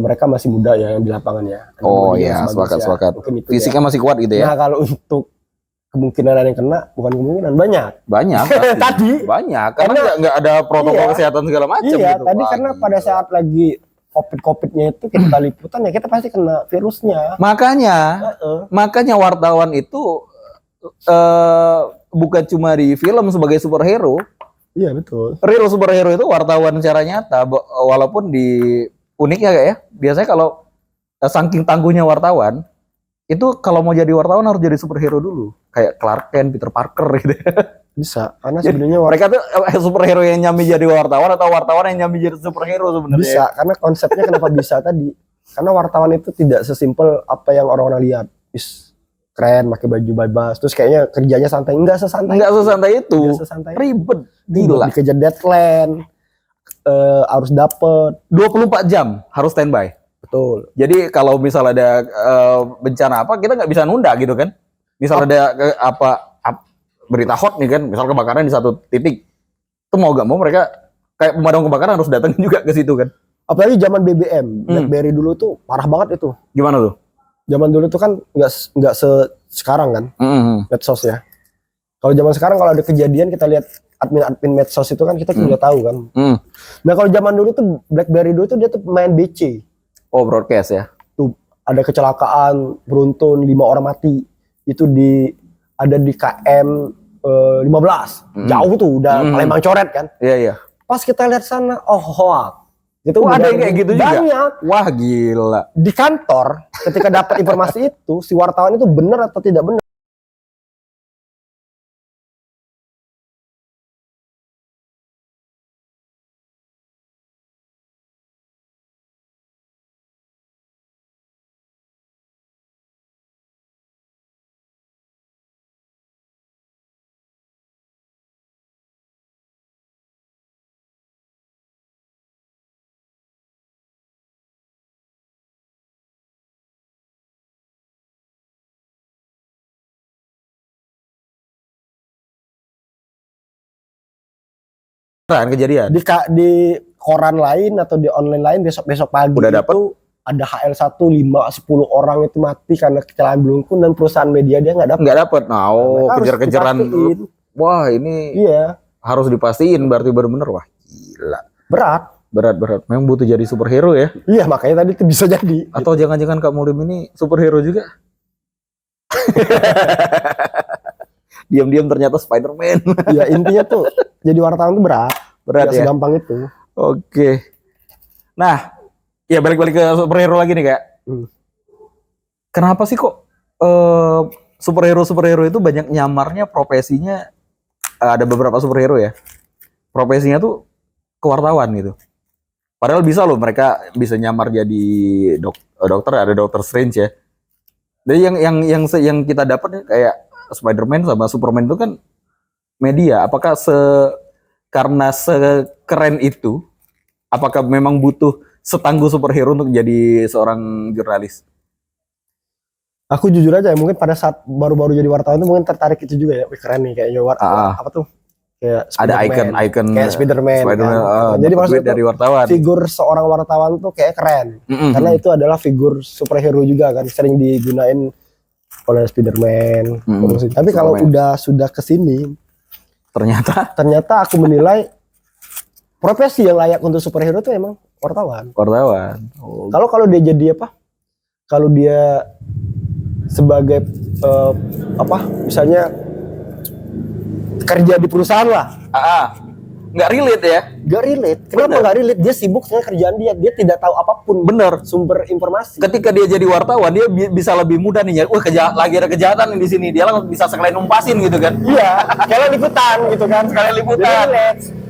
mereka masih muda ya yang di lapangan ya. Oh iya, sepakat. Fisiknya masih kuat gitu ya. Nah kalau untuk kemungkinan ada yang kena, bukan kemungkinan, banyak. Tadi banyak, karena nggak ada protokol kesehatan segala macam. Iya, gitu. tadi karena pada saat lagi COVID-nya itu kita liputan ya kita pasti kena virusnya. Makanya wartawan itu bukan cuma di film sebagai superhero. Iya betul. Real superhero itu wartawan secara nyata, walaupun di uniknya kayak ya. Biasanya kalau saking tangguhnya wartawan, itu kalau mau jadi wartawan harus jadi superhero dulu, kayak Clark Kent, Peter Parker gitu. Bisa, karena sebenarnya mereka tuh superhero yang nyambi jadi wartawan atau wartawan yang nyambi jadi superhero sebenarnya. Bisa, karena konsepnya kenapa bisa tadi? Karena wartawan itu tidak sesimpel apa yang orang-orang lihat. Keren, pakai baju bebas, terus kayaknya kerjanya santai. Enggak sesantai itu. Ribet, gila. Dikejar deadline, harus dapet 24 jam harus standby. Betul. Jadi kalau misal ada bencana apa, kita nggak bisa nunda gitu kan? Misal ada berita hot nih kan, misal kebakaran di satu titik, itu mau gak mau mereka kayak pemadam kebakaran harus datang juga ke situ kan. Apalagi zaman BBM, BlackBerry dulu tuh parah banget itu. Gimana tuh? Zaman dulu tuh kan nggak sekarang kan, medsos ya. Kalau zaman sekarang kalau ada kejadian kita lihat admin medsos itu kan kita udah tahu kan. Nah kalau zaman dulu tuh BlackBerry dulu tuh dia tuh main BC. Oh broadcast ya. Tuh ada kecelakaan beruntun 5 orang mati. Itu ada di KM 15. Jauh tuh udah Palembang coret kan. Iya. Pas kita lihat sana, hoax. Itu ada yang kayak gitu juga. Banyak. Wah gila. Di kantor ketika dapat informasi itu si wartawan itu benar atau tidak benar. Kejadian di koran lain atau di online lain besok pagi udah dapet itu ada HL1 5-10 orang itu mati karena kecelakaan beruntun dan perusahaan media dia nggak dapet. Nah, kejar-kejaran. Wah ini harus dipastiin berarti benar-benar wah gila. Berat. Memang butuh jadi superhero ya. Iya makanya tadi itu bisa jadi. Atau jangan-jangan Kak Mulim ini superhero juga. diam-diam ternyata Spider-Man. Ya intinya tuh jadi wartawan tuh berat. Berat Gak ya. segampang itu. Oke. Nah, ya balik-balik ke superhero lagi nih Kak. Kenapa sih kok superhero itu banyak nyamarnya profesinya? Ada beberapa superhero ya. Profesinya tuh kewartawan gitu. Padahal bisa loh mereka bisa nyamar jadi dokter, ada Dokter Strange ya. Jadi yang kita dapat kayak Spider-Man sama Superman itu kan media. Apakah karena sekeren itu, apakah memang butuh setangguh superhero untuk jadi seorang jurnalis? Aku jujur aja ya, mungkin pada saat baru-baru jadi wartawan itu mungkin tertarik itu juga ya. Wih, keren nih kayaknya apa tuh? Kayak ada icon kayak Spider-Man kan? Jadi maksudnya dari wartawan. Figur seorang wartawan tuh kayak keren. Karena itu adalah figur superhero juga kan, sering digunain oleh Spider-Man. Tapi kalau sudah kesini, ternyata aku menilai profesi yang layak untuk superhero itu emang wartawan. Oh. Kalau dia jadi apa? Kalau dia sebagai misalnya kerja di perusahaan lah. Nggak relate ya? Nggak relate. Kenapa nggak relate? Dia sibuk dengan kerjaan dia. Dia tidak tahu apapun. Bener. Sumber informasi. Ketika dia jadi wartawan, dia bisa lebih mudah nih nyari. Wah, lagi ada kejahatan di sini. Dia langsung bisa sekalian numpasin gitu kan? Iya. Sekalian liputan gitu kan? Sekalian liputan.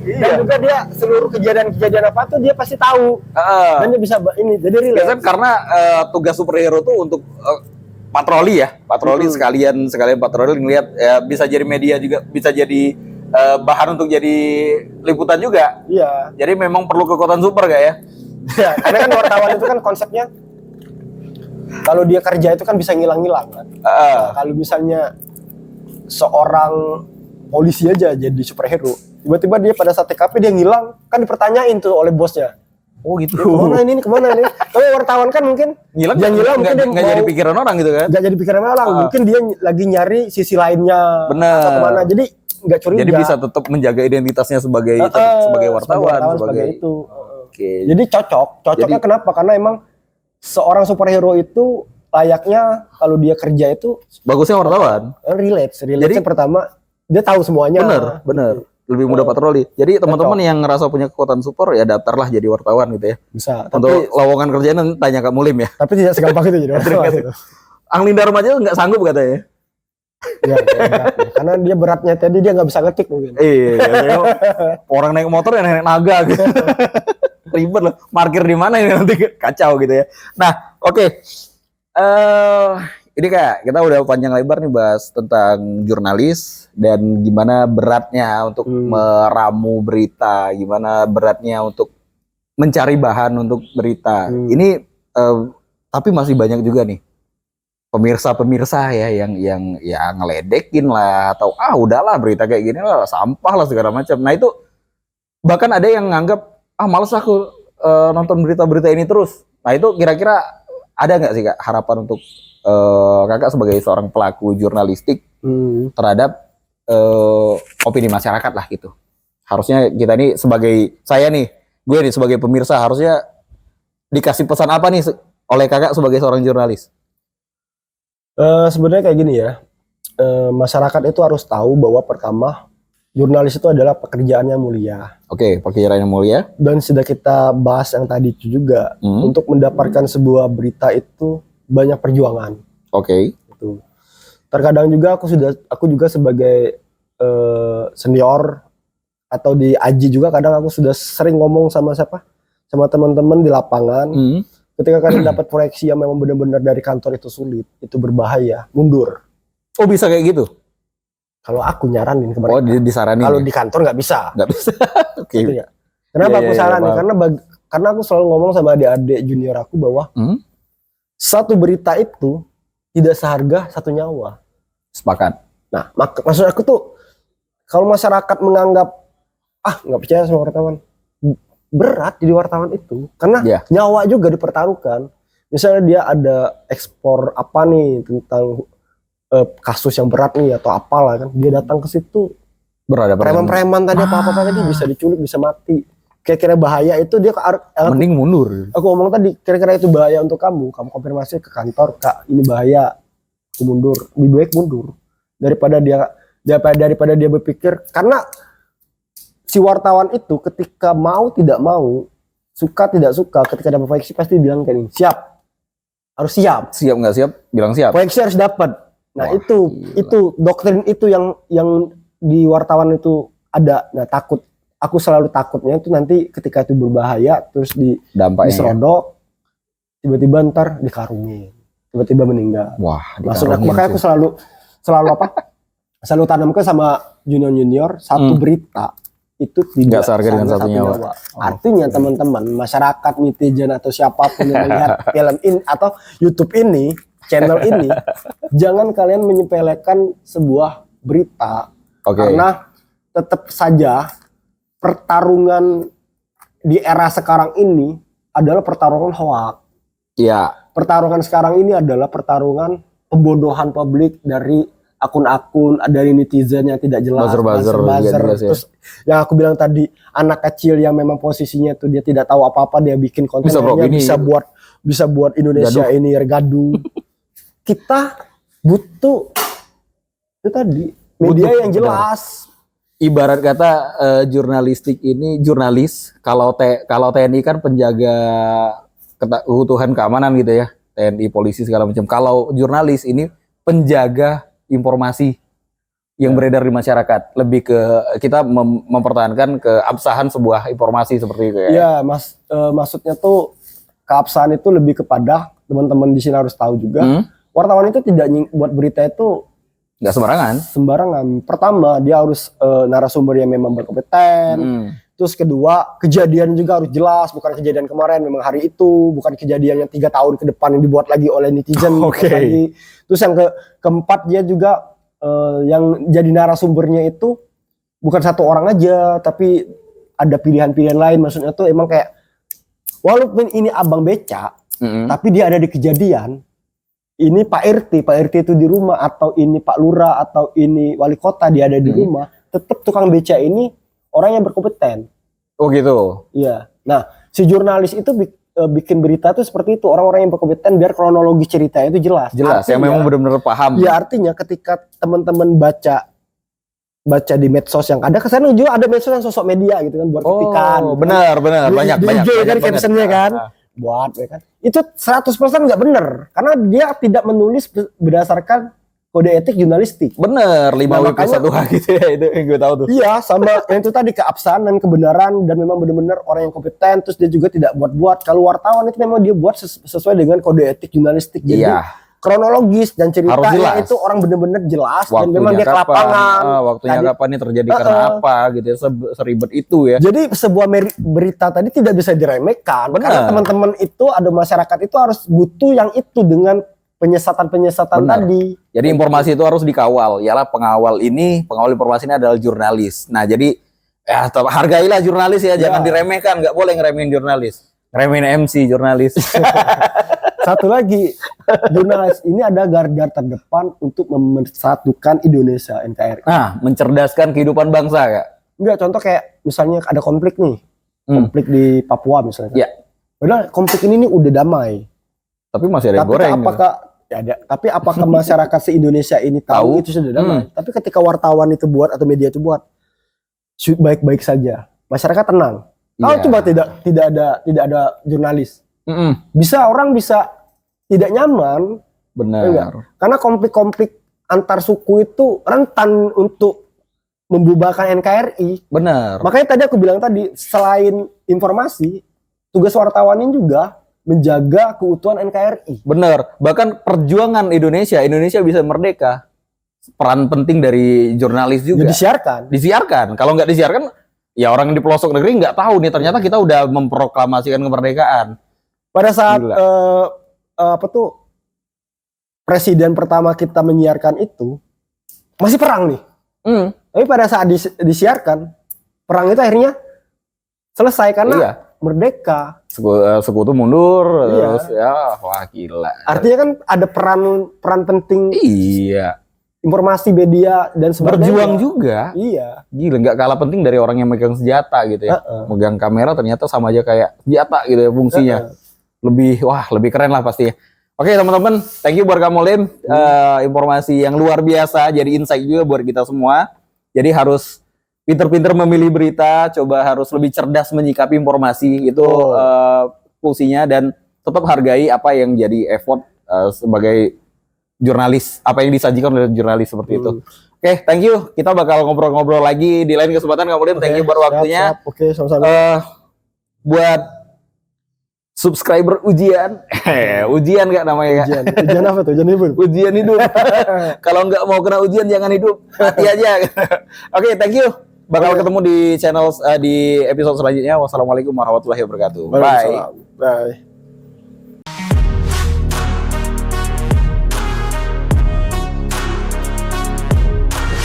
Iya. Dan juga dia seluruh kejadian apa tuh dia pasti tahu. Dan dia bisa ini. Jadi relate. Biasanya karena tugas superhero tuh untuk patroli ya, sekalian patroli ngelihat ya, bisa jadi media juga, bisa jadi bahan untuk jadi liputan juga. Iya. Jadi memang perlu kekuatan super gak ya? Ya, karena kan wartawan itu kan konsepnya kalau dia kerja itu kan bisa ngilang-ngilang kan. Kalau misalnya seorang polisi aja jadi superhero, tiba-tiba dia pada saat TKP dia ngilang, kan dipertanyain tuh oleh bosnya. Oh gitu. Kemana ini? Tapi wartawan kan mungkin ngilang mungkin dia nggak jadi pikiran orang gitu kan? Nggak jadi pikiran orang, mungkin dia lagi nyari sisi lainnya. Bener. Atau kemana? Jadi nggak curiga. Jadi bisa tetap menjaga identitasnya sebagai wartawan, sebagai itu. Jadi cocoknya kenapa? Karena emang seorang superhero itu layaknya kalau dia kerja itu bagusnya wartawan. Relate. Jadi pertama dia tahu semuanya. Bener. Lebih mudah patroli. Jadi teman-teman yang ngerasa punya kekuatan super ya daftarlah jadi wartawan gitu ya. Bisa. Untuk lowongan kerjaan tanya Kak Mulim ya. Tapi tidak segampang itu jadi wartawan. Angling Dharma aja nggak sanggup katanya. Ya, karena dia beratnya tadi dia nggak bisa ngetik mungkin. Iya. Orang naik motor yang naik naga gitu. Ribet loh. Parkir di mana ini nanti kacau gitu ya. Nah, oke. Ini Kak, kita udah panjang lebar nih bahas tentang jurnalis dan gimana beratnya untuk meramu berita, gimana beratnya untuk mencari bahan untuk berita. Ini tapi masih banyak juga nih pemirsa ya yang ngeledekin lah atau udahlah berita kayak gini lah sampah lah segala macam. Nah itu bahkan ada yang nganggap males aku nonton berita-berita ini terus. Nah itu kira-kira ada nggak sih Kak harapan untuk Kakak sebagai seorang pelaku jurnalistik terhadap opini masyarakat lah gitu. Harusnya kita nih gue nih sebagai pemirsa harusnya dikasih pesan apa nih oleh Kakak sebagai seorang jurnalis? Sebenarnya kayak gini ya, masyarakat itu harus tahu bahwa pertama jurnalis itu adalah pekerjaannya mulia. Oke, pekerjaannya mulia. Dan sudah kita bahas yang tadi itu juga, untuk mendapatkan sebuah berita itu banyak perjuangan. Oke. Gitu. Terkadang juga aku juga sebagai senior atau di Aji juga kadang aku sudah sering ngomong sama teman-teman di lapangan. Ketika kalian dapat proyeksi yang memang benar-benar dari kantor itu sulit, itu berbahaya, mundur. Oh bisa kayak gitu? Kalau aku nyaranin ke mereka. Oh disaranin. Kalau di kantor nggak bisa. Nggak bisa. Oke. Gitu ya. Kenapa aku saranin? Karena aku selalu ngomong sama adik-adik junior aku bahwa satu berita itu tidak seharga satu nyawa. Sepakat. Nah, maksud aku tuh kalau masyarakat menganggap nggak percaya sama wartawan, berat jadi wartawan itu karena nyawa juga dipertaruhkan. Misalnya dia ada ekspor apa nih tentang kasus yang berat nih atau apalah kan, dia datang ke situ preman-preman tadi apa tadi bisa diculik, bisa mati. Kira-kira bahaya itu dia mending mundur. Aku ngomong tadi kira-kira itu bahaya untuk kamu konfirmasi ke kantor, Kak ini bahaya, aku mundur. Lebih baik mundur daripada dia daripada dia berpikir, karena si wartawan itu ketika mau tidak mau, suka tidak suka, ketika dapat proyeksi pasti bilang kayak ini, siap, harus siap. Siap nggak siap, bilang siap. Proyeksi harus dapat. Nah, wah, itu doktrin itu yang di wartawan itu ada. Nah, aku selalu takutnya itu nanti ketika itu berbahaya, terus diserodok, tiba-tiba ntar dikarungin, tiba-tiba meninggal. Wah, maksud aku, makanya aku selalu apa? Selalu tanamkan sama junior satu berita itu tidak seharga dengan satu nyawa. Artinya teman-teman, masyarakat, netizen atau siapapun yang melihat film ini atau YouTube ini, channel ini, jangan kalian menyepelekan sebuah berita. Karena tetap saja pertarungan di era sekarang ini adalah pertarungan hoak. Iya. Pertarungan sekarang ini adalah pertarungan pembodohan publik dari akun-akun, dari netizen yang tidak jelas, buzzer. Terus yang aku bilang tadi, anak kecil yang memang posisinya tuh dia tidak tahu apa-apa, dia bikin kontennya bisa buat Indonesia ini gaduh. Kita butuh itu tadi media yang jelas. Ibarat kata jurnalistik ini, jurnalis kalau TNI kan penjaga keutuhan keamanan gitu ya, TNI, polisi segala macam. Kalau jurnalis ini penjaga informasi yang beredar di masyarakat, lebih ke kita mempertahankan keabsahan sebuah informasi seperti itu ya. Iya, maksudnya tuh keabsahan itu lebih kepada teman-teman di sini harus tahu juga. Wartawan itu tidak buat berita itu nggak sembarangan. Pertama, dia harus narasumber yang memang berkompeten. Terus kedua, kejadian juga harus jelas, bukan kejadian kemarin, memang hari itu, bukan kejadian yang 3 tahun ke depan yang dibuat lagi oleh netizen. Terus yang keempat, dia juga yang jadi narasumbernya itu bukan satu orang aja, tapi ada pilihan-pilihan lain. Maksudnya tuh emang kayak, walaupun ini abang beca, tapi dia ada di kejadian. Ini Pak RT itu di rumah, atau ini Pak Lurah, atau ini wali kota, dia ada di rumah. Tetap tukang beca ini orang yang berkompeten. Oh gitu. Iya. Nah, si jurnalis itu bikin berita itu seperti itu, orang-orang yang berkompeten biar kronologi ceritanya itu jelas. Artinya, yang memang benar-benar paham. Ya, artinya ketika teman-teman baca di medsos yang ada, kesana juga ada medsos yang sosok media gitu kan, buat ketikan. Oh, benar. Banyak kan captionnya kan. Buat ya kan. Itu 100% nggak benar, karena dia tidak menulis berdasarkan kode etik jurnalistik. Bener, 5W+1H gitu ya, itu yang gue tahu tuh. Iya, sama yang itu tadi, keabsahan dan kebenaran, dan memang benar-benar orang yang kompeten. Terus dia juga tidak buat-buat. Kalau wartawan itu memang dia buat sesuai dengan kode etik jurnalistik. Jadi kronologis dan ceritanya itu orang benar-benar jelas, waktunya dan memang dia ke lapangan. Waktunya kapan ini terjadi karena apa gitu ya, seribet itu ya. Jadi sebuah berita tadi tidak bisa diremehkan. Karena teman-teman itu, ada masyarakat itu harus butuh yang itu dengan penyesatan tadi. Jadi informasi itu harus dikawal. Yalah, pengawal informasi ini adalah jurnalis. Nah, jadi ya hargailah jurnalis ya, jangan diremehkan. Nggak boleh ngeremehin jurnalis. Ngeremehin MC jurnalis. Satu lagi, jurnalis ini ada garda terdepan untuk mempersatukan Indonesia, NKRI. Nah, mencerdaskan kehidupan bangsa ya. Enggak, contoh kayak misalnya ada konflik nih. Konflik di Papua misalnya. Iya. Padahal konflik ini udah damai. Tapi masih ada yang goreng. Tapi apakah masyarakat se-Indonesia ini tahu itu sudah damai? Tapi ketika wartawan itu buat atau media itu buat, baik-baik saja, masyarakat tenang. Kalau coba tidak ada jurnalis, orang bisa tidak nyaman. Benar. Karena konflik-konflik antar suku itu rentan untuk membubarkan NKRI. Benar. Makanya tadi aku bilang tadi, selain informasi, tugas wartawannya juga menjaga keutuhan NKRI. Benar. Bahkan perjuangan Indonesia bisa merdeka, peran penting dari jurnalis juga. Ya, disiarkan. Kalau nggak disiarkan, ya orang di pelosok negeri nggak tahu nih, ternyata kita udah memproklamasikan kemerdekaan. Pada saat presiden pertama kita menyiarkan itu masih perang nih. Tapi pada saat disiarkan, perang itu akhirnya selesai karena merdeka. Sekutu mundur, terus ya, wah gila. Artinya kan ada peran penting. Iya. Informasi, media dan sebagainya. Berjuang juga. Iya. Gila, nggak kalah penting dari orang yang megang senjata gitu ya. Megang kamera ternyata sama aja kayak senjata gitu ya fungsinya. Lebih keren lah pasti. Oke teman-teman, thank you buat kamu Lim. Informasi yang luar biasa, jadi insight juga buat kita semua. Jadi harus pinter-pinter memilih berita, coba harus lebih cerdas menyikapi informasi itu fungsinya, dan tetap hargai apa yang jadi effort sebagai jurnalis, apa yang disajikan oleh jurnalis seperti itu. Oke, thank you. Kita bakal ngobrol-ngobrol lagi di lain kesempatan kamu Lim. Thank you buat waktunya. Oke, sama-sama. Buat subscriber ujian, ujian nggak namanya? Ujian apa tuh? Ujian hidup. Ujian hidup. Kalau nggak mau kena ujian jangan hidup, mati aja. Oke, thank you. Bakal ketemu di channel di episode selanjutnya. Wassalamualaikum warahmatullahi wabarakatuh. Bye. Bye.